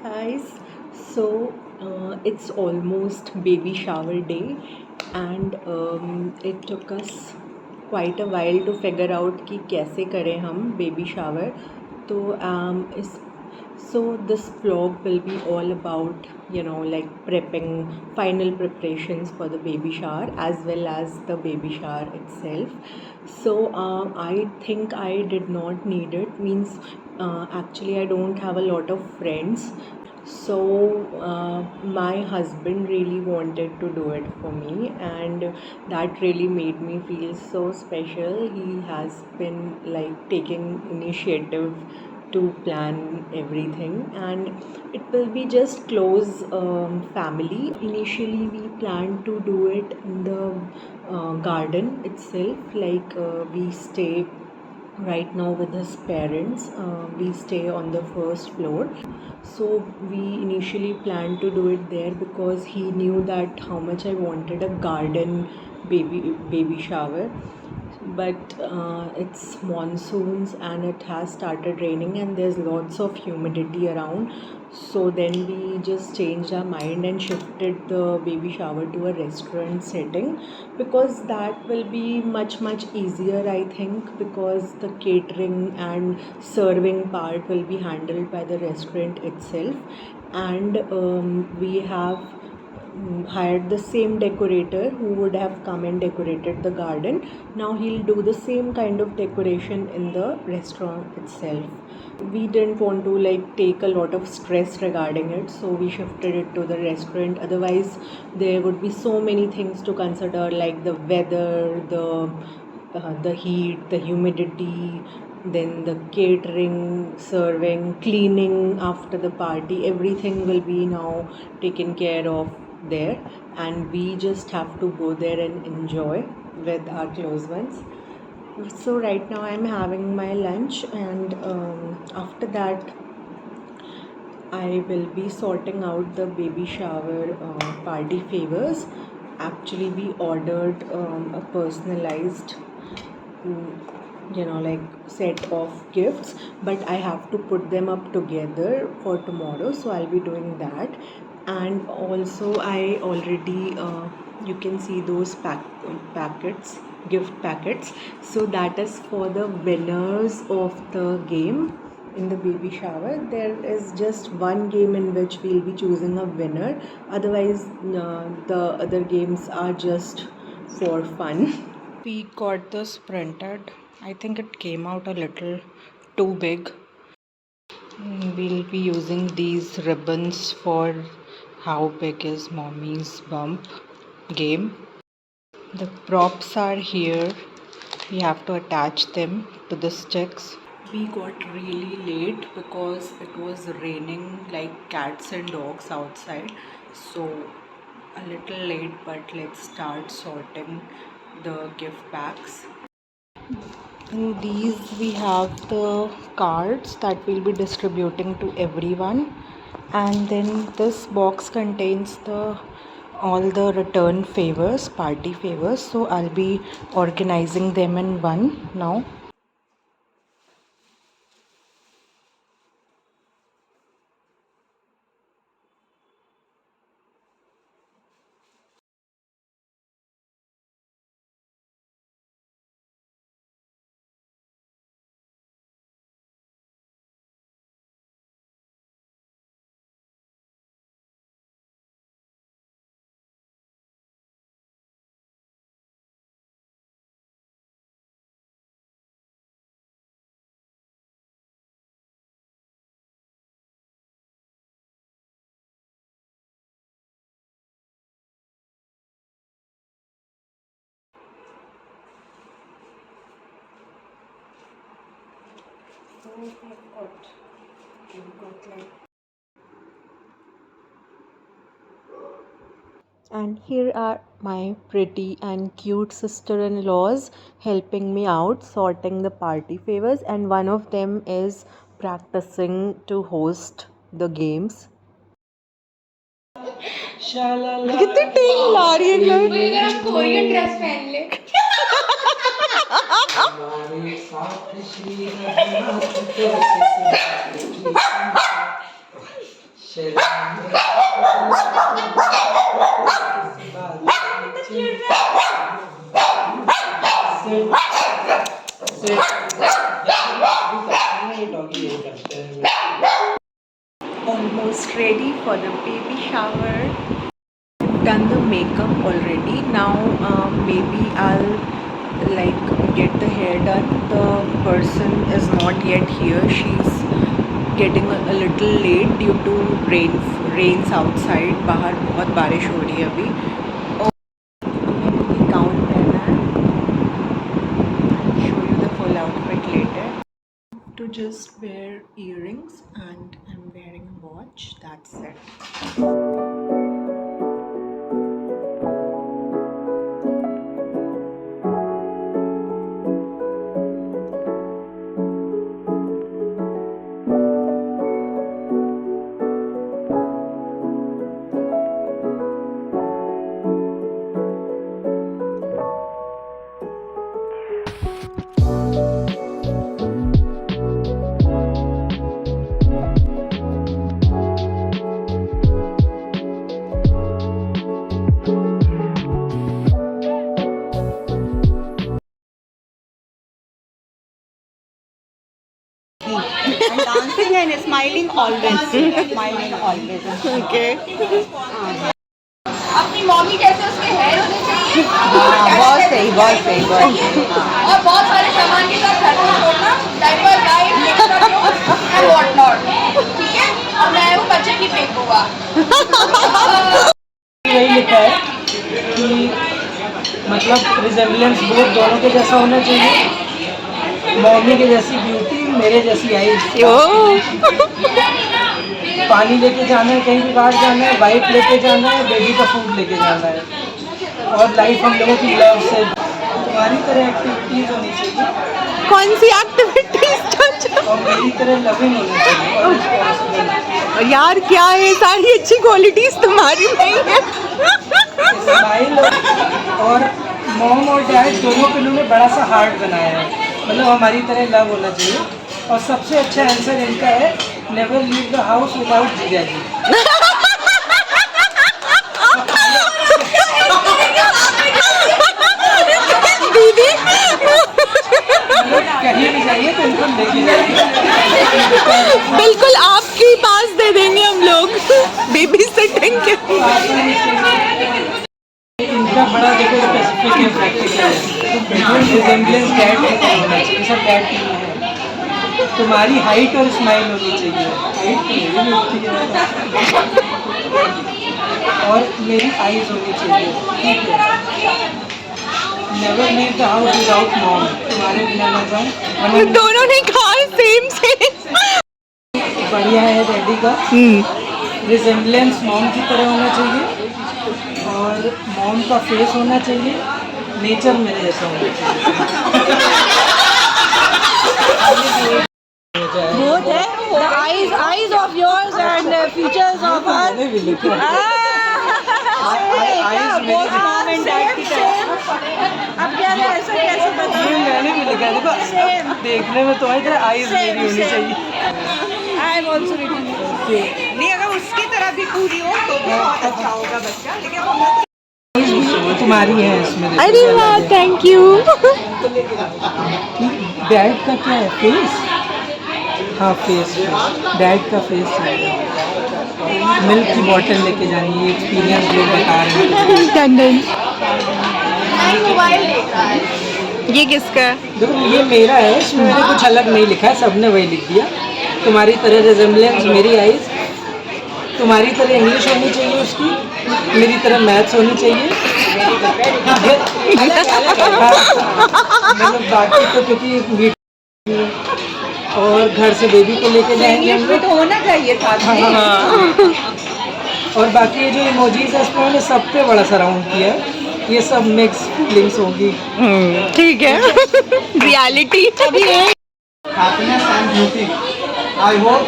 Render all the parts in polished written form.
guys, so it's almost baby shower day, and it took us quite a while to figure out कि कैसे करें हम baby shower. तो इस so this vlog will be all about like prepping final preparations for the baby shower as well as the baby shower itself. So I think I did not need it, means actually I don't have a lot of friends. So my husband really wanted to do it for me, and that really made me feel so special. He has been like taking initiative to plan everything, and it will be just close family. Initially we planned to do it in the garden itself, like we stay right now with his parents. We stay on the first floor, so we initially planned to do it there because he knew that how much I wanted a garden baby shower. But it's monsoons and it has started raining and there's lots of humidity around, so then we just changed our mind and shifted the baby shower to a restaurant setting, because that will be much easier, I think, because the catering and serving part will be handled by the restaurant itself. And we have hired the same decorator who would have come and decorated the garden. Now he'll do the same kind of decoration in the restaurant itself. We didn't want to like take a lot of stress regarding it, so we shifted it to the restaurant. Otherwise there would be so many things to consider, like the weather, the heat, the humidity, then the catering, serving, cleaning after the party. Everything will be now taken care of there, and we just have to go there and enjoy with our close ones. So right now I'm having my lunch, and after that I will be sorting out the baby shower party favors. Actually we ordered a personalized like set of gifts, but I have to put them up together for tomorrow, so I'll be doing that. And also I already you can see those packets, gift packets. So that is for the winners of the game. In the baby shower there is just one game in which we'll be choosing a winner, otherwise the other games are just for fun. We got this printed. I think it came out a little too big. We'll be using these ribbons for How Big Is Mommy's Bump game. The props are here. We have to attach them to the sticks. We got really late because it was raining like cats and dogs outside. So a little late, but let's start sorting the gift packs. In these we have the cards that we'll be distributing to everyone, and then this box contains all the return favors, party favors, so I'll be organizing them in one now. So we've got like, and here are my pretty and cute sister-in-laws helping me out sorting the party favors, and one of them is practicing to host the games. कितनी take ला रही है घर मेरा Korean dress पहन ले Almost ready for the baby shower. Done the makeup already. Now maybe I'll like get the hair done. The person is not yet here. She's getting a little late due to rains outside. बाहर बहुत बारिश हो रही है अभी. Gown पहना है. Show you the full outfit later. To just wear earrings and I'm wearing a watch. That's it. And dancing and smiling always. Smiling always. Okay. अपनी मम्मी जैसे उसके हेयर होने चाहिए बहुत सही, बहुत सही, बहुत सही. और बहुत सारे सामान के साथ घर में छोड़ना diaper guide and what not. ठीक है, और मैं वो बच्चे की फेंकूंगा. यही लिखा है कि मतलब रिजेम्बलेंस बोथ दोनों के जैसा होना चाहिए. मम्मी के जैसी ब्यूटी, मेरे जैसी आईज. पानी लेके जाना है, कहीं भी बाहर जाना है, वाइट लेके जाना है, बेबी का फूड लेके जाना है. और लाइफ हम लोगों की लव से. तुम्हारी तरह एक्टिविटीज होनी चाहिए कौन सी एक्टिविटीज? और मेरी तरह लविंग होनी चाहिए. यार क्या है, सारी अच्छी क्वालिटीज तुम्हारी नहीं है. स्माइल और मॉम और डैड दोनों के उन्होंने बड़ा सा हार्ट बनाया है. मतलब हमारी तरह लव होना चाहिए. और सबसे अच्छा आंसर इनका है never leave the house without जीजा जी. दीदी कहीं भी जाइए तो इनको लेके जाइए. बिल्कुल आपके पास दे देंगे हम लोग बेबी सिटिंग के. इनका बड़ा देखो स्पेसिफिक है, प्रैक्टिकल है. रिजेम्बलेंस डैड होना चाहिए. सब डैड की है. तुम्हारी हाइट और स्माइल होनी चाहिए. हाइट और मेरी आईज होनी चाहिए. ठीक है. Never leave the house without mom. तुम्हारे बिना न जाऊं. दोनों ने कहा सेम सेम. बढ़िया है डैडी का. रिजेम्बलेंस मॉम की तरह होना चाहिए. और मॉम का फेस होना चाहिए. नेचर मेरे जैसा होना चाहिए. Both है. The eyes of yours and features of us. मैंने भी लिखा है. Both mom and dad की तरह. अब क्या है, ऐसा कैसे पता? ये मैंने भी लिखा है. देखो देखने में तुम्हारी तरह आईज मेरी होनी चाहिए. I am also reading. नहीं, अगर उसकी तरह भी पूरी हो तो भी बहुत अच्छा होगा बच्चा. लेकिन तुम्हारी है इसमें. अरे वाह, थैंक यू. डैड का क्या है? फेस. हाँ फेस. डैड का फेस है. मिल्क की बोतल लेके जानी है. एक्सपीरियंस लोग बता रहे हैं. मोबाइल देख रहा है. ये किसका है? देखो ये मेरा है. इसमें मैंने कुछ अलग नहीं लिखा है. सबने वही लिख दिया. तुम्हारी तरह रिजेम्बलेंस मेरी आईज. तुम्हारी तरह इंग्लिश होनी चाहिए उसकी. मेरी तरह मैथ्स होनी चाहिए. मतलब बाकी तो क्योंकि और घर से बेबी को लेके जाएंगे हम लोग. तो होना चाहिए साथ में. और बाकी ये जो इमोजीज है इसमें मैंने सब पे बड़ा सा राउंड किया है. ये सब मिक्स फीलिंग्स होंगी. ठीक है. Reality. Happiness and beauty. I hope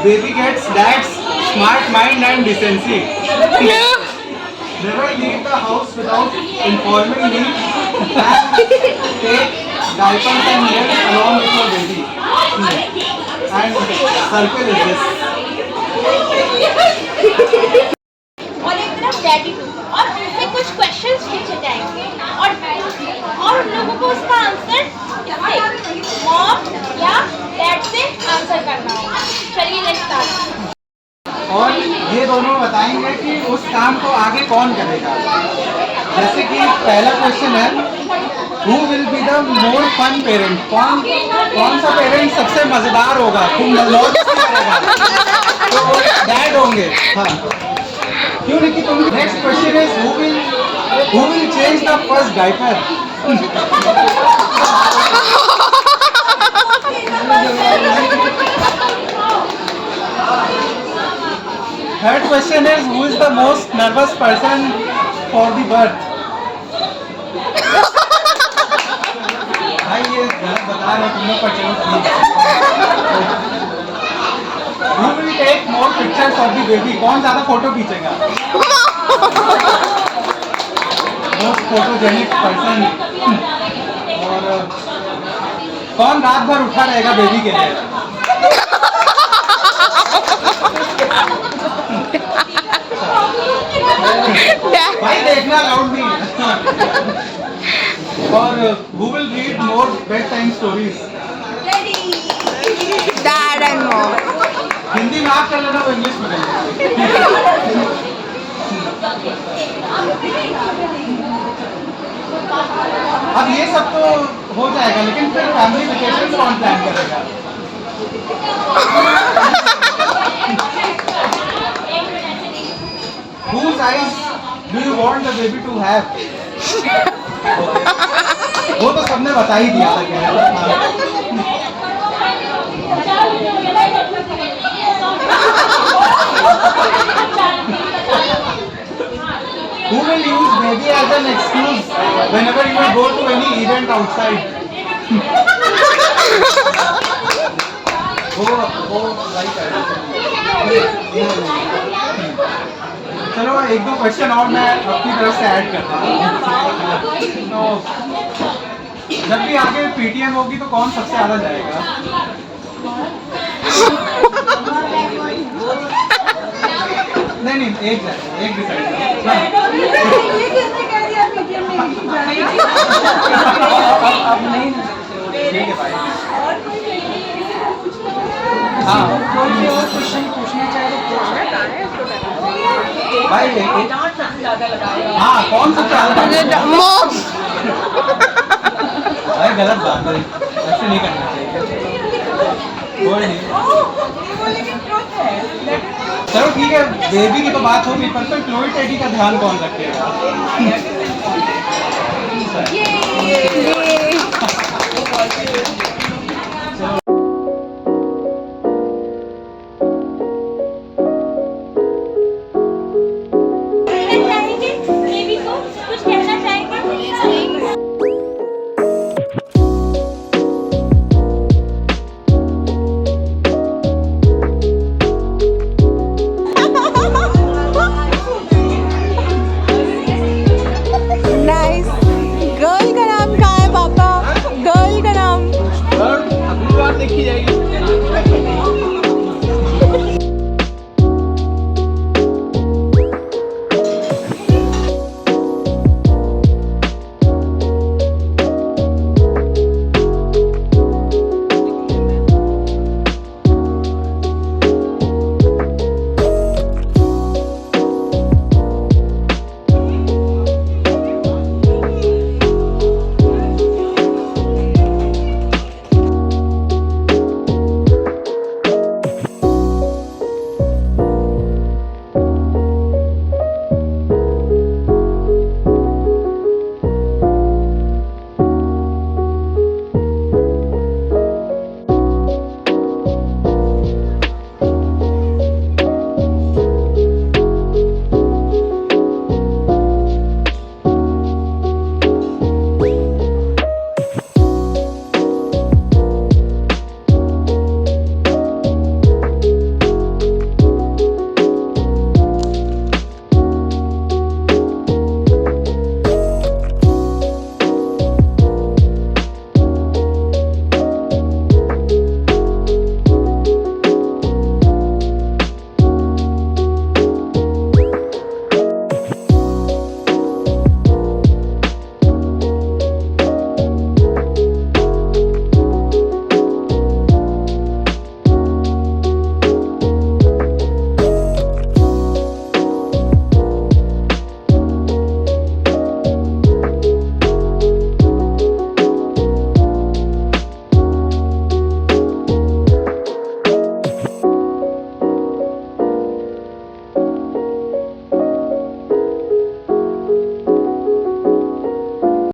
baby gets dad's smart mind and decency. Never leave the house without informing me and take diapers and milk along with your baby. And circle is this. पीछे जाएंगे और उन लोगों को उसका answer mom या dad से answer करना होगा। चलिए नेक्स्ट स्टार्ट। और ये दोनों बताएंगे कि उस काम को आगे कौन करेगा। जैसे कि पहला क्वेश्चन है, who will be the more fun parent. कौन सा पेरेंट सबसे मजेदार होगा, खूब मौज करेगा? तो डैड होंगे। हाँ, क्यों नहीं कि तुम। Next question is, who will change the first diaper. Third question is, who is the most nervous person for the birth? भाई ये गलत बता रहे हो तुम लोग, पर चलो ठीक। Who will take more pictures of the baby? कौन ज़्यादा फोटो खींचेगा? Most photogenic person। और कौन रात भर उठा रहेगा बेबी के लिए? भाई देखना अलाउड नहीं है। और who will read more bedtime stories? Dad and mom. Hindi में आप कर लेना, वो इंग्लिश में कर लेना। अब ये सब तो हो जाएगा, लेकिन फिर फैमिली वेकेशन कौन प्लान करेगा? Whose eyes do you want the baby to have? वो तो सबने बता ही दिया था। Who will use baby as an excuse whenever you will go to any event outside? वो लाइक है। चलो एक दो क्वेश्चन और मैं अपनी तरफ से ऐड करता हूँ। तो जब भी आगे पीटीएम होगी तो कौन सबसे ज़्यादा जाएगा? नहीं एक जाएगा, एक डिसाइड। अब नहीं ठीक है भाई। हाँ, कोई भी और क्वेश्चन पूछना चाहे तो भाई हाँ, कौन सबसे ज़्यादा? Mom. भाई गलत बात है, ऐसे नहीं करना चाहिए। कोई नहीं, चलो ठीक है। बेबी की तो बात होगी, पर तो क्लोई टेडी का ध्यान कौन रखेगा?